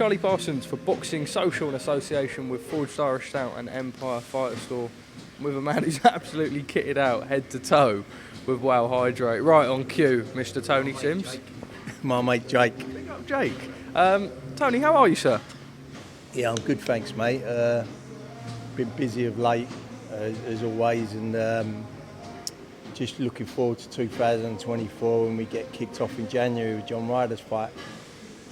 Charlie Parsons for Boxing Social in association with Forged Irish Stout and Empire Fighter Store, with a man who's absolutely kitted out head to toe with Wow Hydrate. Right on cue, Mr. Tony Sims. My mate Jake. Big up Jake. Tony, how are you, sir? Yeah, I'm good, thanks, mate. Been busy of late, as always, and just looking forward to 2024 when we get kicked off in January with John Ryder's fight.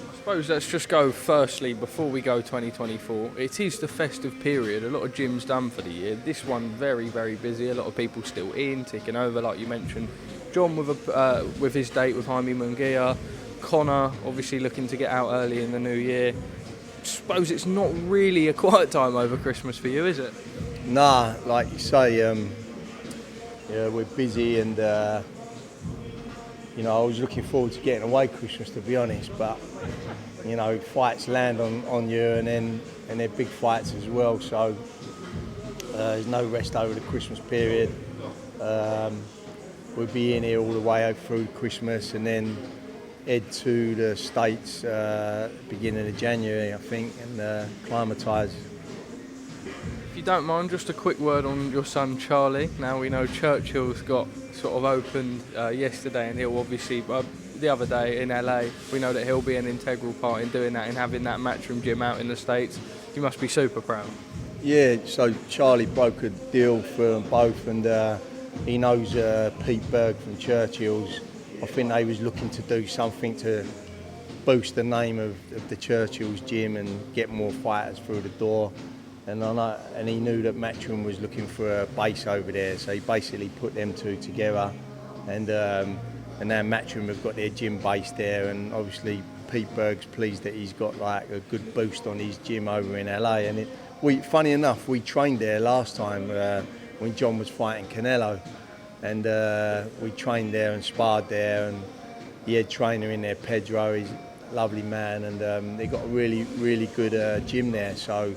I suppose let's just go firstly, before we go 2024, it is the festive period, a lot of gyms done for the year. This one very, very busy, a lot of people still in, ticking over, like you mentioned. John with his date with Jaime Munguia, Conor obviously looking to get out early in the new year. I suppose it's not really a quiet time over Christmas for you, is it? Nah, like you say, yeah, we're busy, and you know, I was looking forward to getting away Christmas, to be honest, but you know, fights land on you, and they're big fights as well, so there's no rest over the Christmas period. We'll be in here all the way through Christmas, and then head to the States beginning of January, I think, and acclimatise. If you don't mind, just a quick word on your son Charlie. Now we know Churchill's got sort of opened yesterday, and he'll obviously, the other day in LA, we know that he'll be an integral part in doing that, in having that Matchroom Gym out in the States. You must be super proud. Yeah, so Charlie broke a deal for them both, and he knows Pete Berg from Churchill's. I think they was looking to do something to boost the name of the Churchill's gym and get more fighters through the door. And he knew that Matchroom was looking for a base over there, so he basically put them two together. And now Matchroom have got their gym base there, and obviously Pete Berg's pleased that he's got like a good boost on his gym over in LA. And funny enough, we trained there last time when John was fighting Canelo. And we trained there and sparred there, and the head trainer in there, Pedro, he's a lovely man, and they got a really, really good gym there. So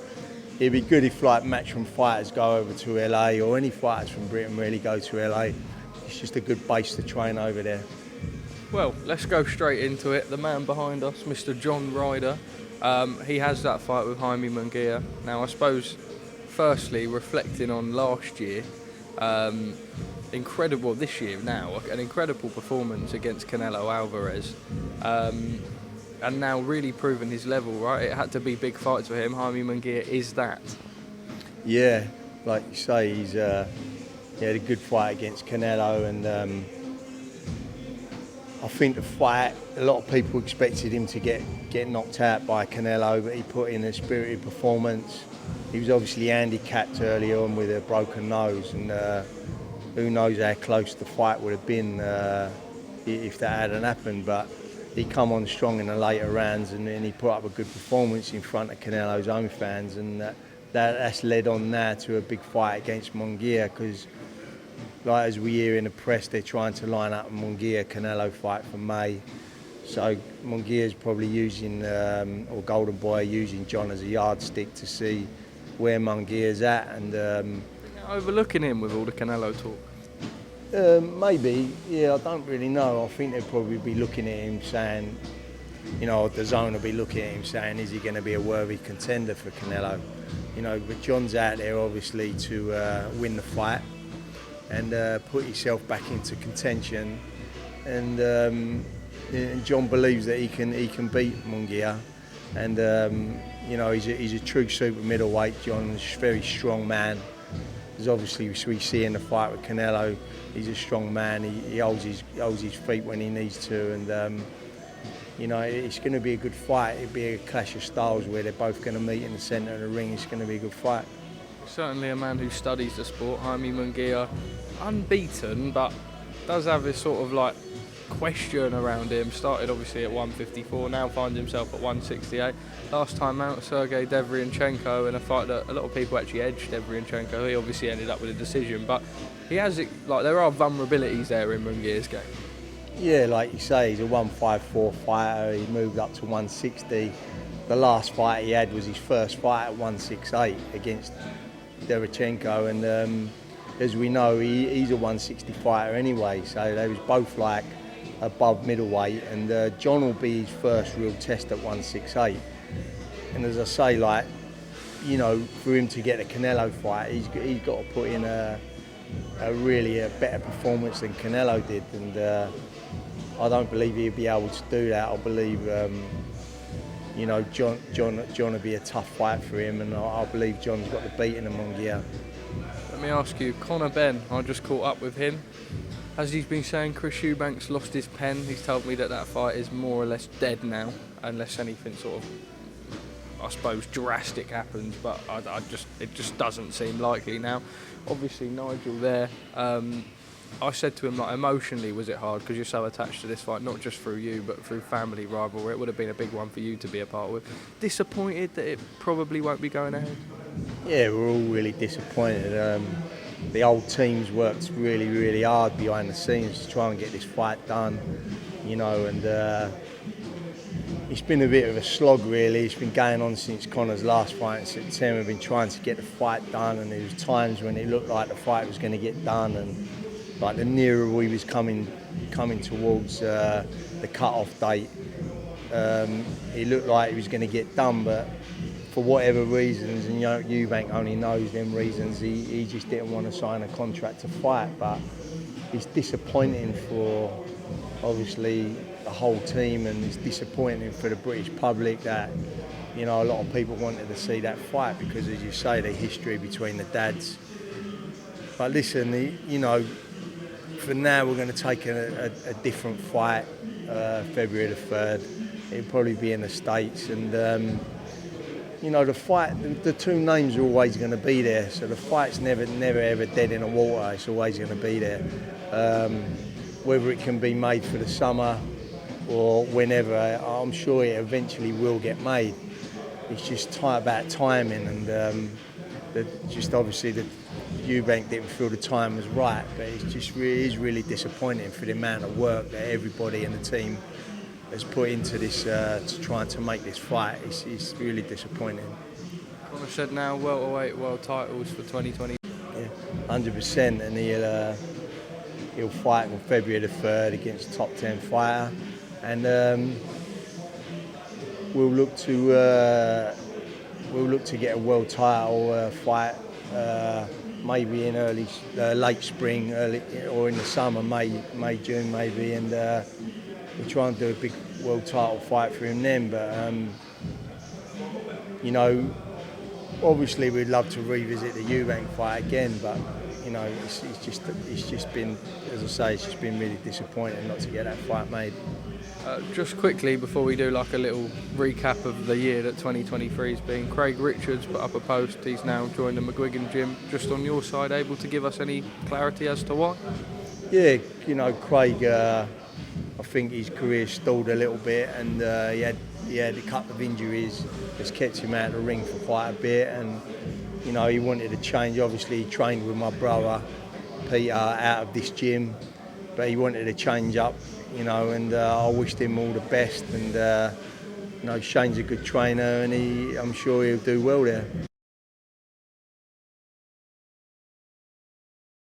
it'd be good if like Matchroom fighters go over to LA, or any fighters from Britain really go to LA. It's just a good base to train over there. Well, let's go straight into it. The man behind us, Mr. John Ryder, he has that fight with Jaime Munguia. Now, I suppose, firstly, reflecting on last year, incredible this year now, an incredible performance against Canelo Alvarez, and now really proving his level, right? It had to be big fights for him. Jaime Munguia is that. Yeah, like you say, he had a good fight against Canelo, and I think the fight, a lot of people expected him to get knocked out by Canelo, but he put in a spirited performance. He was obviously handicapped early on with a broken nose, and who knows how close the fight would have been if that hadn't happened. But he come on strong in the later rounds, and then he put up a good performance in front of Canelo's own fans, and that's led on now to a big fight against Munguia, because like as we hear in the press, they're trying to line up a Munguia-Canelo fight for May. So Munguia's probably using, or Golden Boy using John as a yardstick to see where Munguia's at, and overlooking him with all the Canelo talk. Maybe, yeah, I don't really know. I think they'd probably be looking at him saying, you know, DAZN will be looking at him saying, is he going to be a worthy contender for Canelo? You know, but John's out there obviously to win the fight and put himself back into contention, and John believes that he can beat Munguia, and you know, he's a true super middleweight. John's a very strong man. As obviously we see in the fight with Canelo, he's a strong man. He holds his feet when he needs to, and you know, it's going to be a good fight. It'll be a clash of styles where they're both going to meet in the centre of the ring. It's going to be a good fight. Certainly a man who studies the sport. Jaime Munguia, unbeaten, but does have this sort of like question around him. Started obviously at 154, now finds himself at 168. Last time out, Sergey Devryanchenko, in a fight that a lot of people actually edged Devryanchenko. He obviously ended up with a decision, but he has it, like, there are vulnerabilities there in Munguia's game. Yeah, like you say, he's a 154 fighter. He moved up to 160. The last fight he had was his first fight at 168 against Devryanchenko, and as we know, he's a 160 fighter anyway, so they was both like above middleweight, and John will be his first real test at 168. And as I say, like, you know, for him to get a Canelo fight, he's got to put in a better performance than Canelo did, and I don't believe he'll be able to do that. I believe, you know, John will be a tough fight for him, and I believe John's got the beating of Munguia. Let me ask you, Conor Benn, I just caught up with him. As he's been saying, Chris Eubank's lost his pen. He's told me that fight is more or less dead now, unless anything sort of, I suppose, drastic happens, but it just doesn't seem likely now. Obviously, Nigel there, I said to him, like, emotionally, was it hard? Because you're so attached to this fight, not just through you, but through family rivalry. It would have been a big one for you to be a part with. Disappointed that it probably won't be going ahead? Yeah, we're all really disappointed. The old team's worked really, really hard behind the scenes to try and get this fight done, you know, and it's been a bit of a slog, really. It's been going on since Conor's last fight in September. We've been trying to get the fight done, and there was times when it looked like the fight was going to get done, and like the nearer we was coming towards the cut-off date, it looked like it was going to get done, but for whatever reasons, and you know, Eubank only knows them reasons, he just didn't want to sign a contract to fight. But it's disappointing for, obviously, the whole team, and it's disappointing for the British public that, you know, a lot of people wanted to see that fight because, as you say, the history between the dads. But listen, you know, for now we're going to take a different fight, February the 3rd. It'll probably be in the States, and you know, the fight, the two names are always going to be there, so the fight's never ever dead in the water. It's always going to be there. Whether it can be made for the summer or whenever, I'm sure it eventually will get made. It's just about timing, and just obviously the Eubank didn't feel the time was right, but it's just really disappointing for the amount of work that everybody in the team has put into this to try to make this fight. It's really disappointing. Conor said now welterweight world titles for 2020. Yeah, 100%, and he'll fight on February the 3rd against a top 10 fighter, and we'll look to get a world title fight maybe in late spring, or in the summer, May, June maybe, and we'll try and do a big world title fight for him then. But you know, obviously we'd love to revisit the Eubank fight again, but you know, it's just been, as I say, it's just been really disappointing not to get that fight made. Just quickly, before we do like a little recap of the year that 2023 has been, Craig Richards put up a post. He's now joined the McGuigan Gym. Just on your side, able to give us any clarity as to why? Yeah, you know, Craig, I think his career stalled a little bit, and he had a couple of injuries that's kept him out of the ring for quite a bit, and you know, he wanted to change. Obviously he trained with my brother Peter out of this gym, but he wanted to change up, you know, and I wished him all the best, and you know, Shane's a good trainer, and I'm sure he'll do well there.